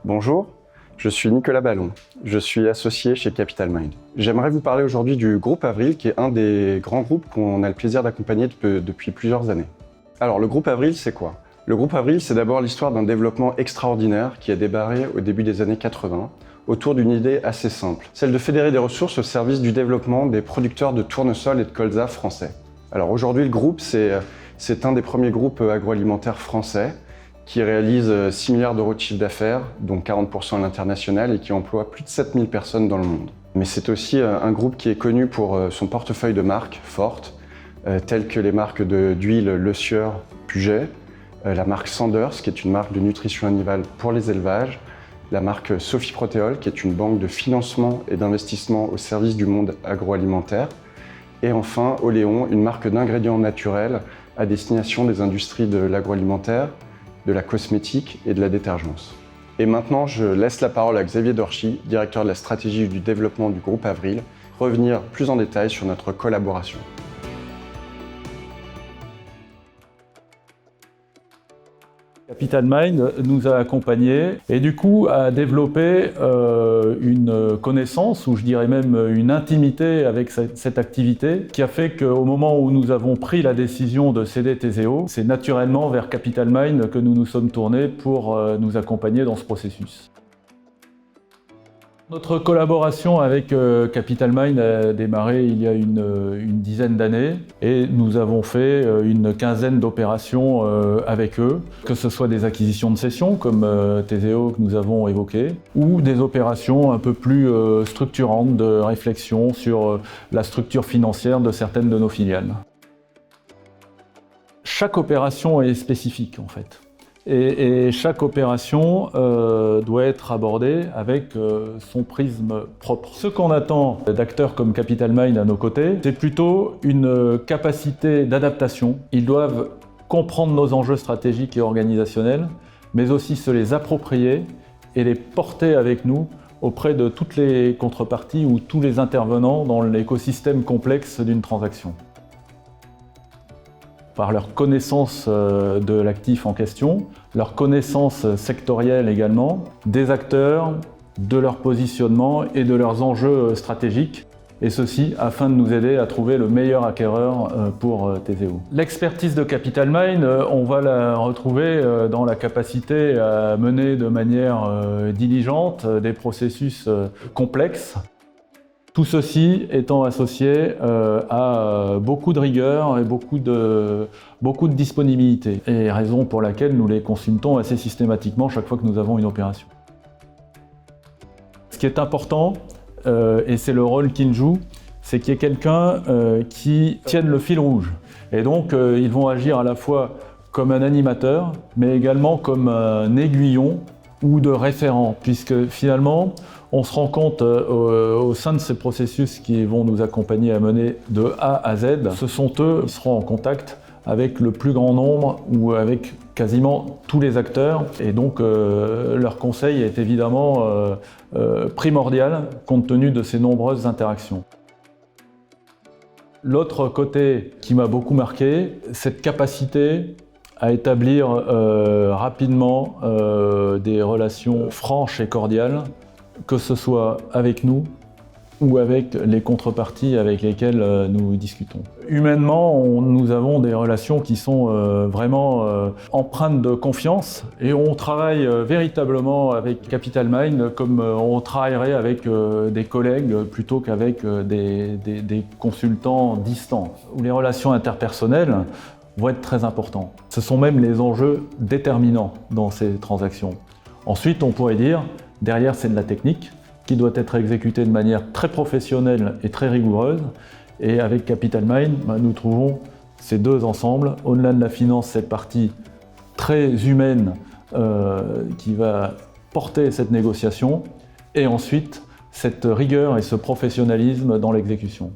Bonjour, je suis Nicolas Ballon, je suis associé chez Capital Mind. J'aimerais vous parler aujourd'hui du groupe Avril, qui est un des grands groupes qu'on a le plaisir d'accompagner depuis plusieurs années. Alors le groupe Avril, c'est quoi? Le groupe Avril, c'est d'abord l'histoire d'un développement extraordinaire qui a démarré au début des années 80, autour d'une idée assez simple, celle de fédérer des ressources au service du développement des producteurs de tournesol et de colza français. Alors aujourd'hui, le groupe, c'est un des premiers groupes agroalimentaires français qui réalise 6 milliards d'euros de chiffre d'affaires, dont 40% à l'international, et qui emploie plus de 7000 personnes dans le monde. Mais c'est aussi un groupe qui est connu pour son portefeuille de marques fortes, telles que les marques d'huile Le Sieur, Puget, la marque Sanders, qui est une marque de nutrition animale pour les élevages, la marque Sophie Protéol, qui est une banque de financement et d'investissement au service du monde agroalimentaire, et enfin Oléon, une marque d'ingrédients naturels à destination des industries de l'agroalimentaire, de la cosmétique et de la détergence. Et maintenant, je laisse la parole à Xavier Dorchy, directeur de la stratégie et du développement du groupe Avril, revenir plus en détail sur notre collaboration. Capital Mind nous a accompagnés et du coup a développé une connaissance, ou je dirais même une intimité avec cette activité, qui a fait qu'au moment où nous avons pris la décision de céder Theseo, c'est naturellement vers Capital Mind que nous nous sommes tournés pour nous accompagner dans ce processus. Notre collaboration avec Capital Mind a démarré il y a une dizaine d'années et nous avons fait une quinzaine d'opérations avec eux, que ce soit des acquisitions de cessions comme Theseo que nous avons évoqué, ou des opérations un peu plus structurantes de réflexion sur la structure financière de certaines de nos filiales. Chaque opération est spécifique en fait. Et chaque opération doit être abordée avec son prisme propre. Ce qu'on attend d'acteurs comme Capital Mind à nos côtés, c'est plutôt une capacité d'adaptation. Ils doivent comprendre nos enjeux stratégiques et organisationnels, mais aussi se les approprier et les porter avec nous auprès de toutes les contreparties ou tous les intervenants dans l'écosystème complexe d'une transaction. Par leur connaissance de l'actif en question, leur connaissance sectorielle également, des acteurs, de leur positionnement et de leurs enjeux stratégiques, et ceci afin de nous aider à trouver le meilleur acquéreur pour Theseo. L'expertise de Capital Mind, on va la retrouver dans la capacité à mener de manière diligente des processus complexes. Tout ceci étant associé à beaucoup de rigueur et beaucoup de disponibilité, et raison pour laquelle nous les consultons assez systématiquement chaque fois que nous avons une opération. Ce qui est important, et c'est le rôle qu'il joue, c'est qu'il y ait quelqu'un qui tienne le fil rouge. Et donc ils vont agir à la fois comme un animateur, mais également comme un aiguillon ou de référent, puisque finalement, on se rend compte au sein de ces processus qui vont nous accompagner à mener de A à Z, ce sont eux qui seront en contact avec le plus grand nombre ou avec quasiment tous les acteurs, et donc leur conseil est évidemment primordial compte tenu de ces nombreuses interactions. L'autre côté qui m'a beaucoup marqué, cette capacité à établir rapidement des relations franches et cordiales, que ce soit avec nous ou avec les contreparties avec lesquelles nous discutons. Humainement, nous avons des relations qui sont vraiment empreintes de confiance, et on travaille véritablement avec Capital Mind comme on travaillerait avec des collègues plutôt qu'avec des consultants distants, où les relations interpersonnelles vont être très importants. Ce sont même les enjeux déterminants dans ces transactions. Ensuite, on pourrait dire, derrière, c'est de la technique qui doit être exécutée de manière très professionnelle et très rigoureuse. Et avec Capital Mind, nous trouvons ces deux ensembles. Au-delà de la finance, cette partie très humaine qui va porter cette négociation. Et ensuite, cette rigueur et ce professionnalisme dans l'exécution.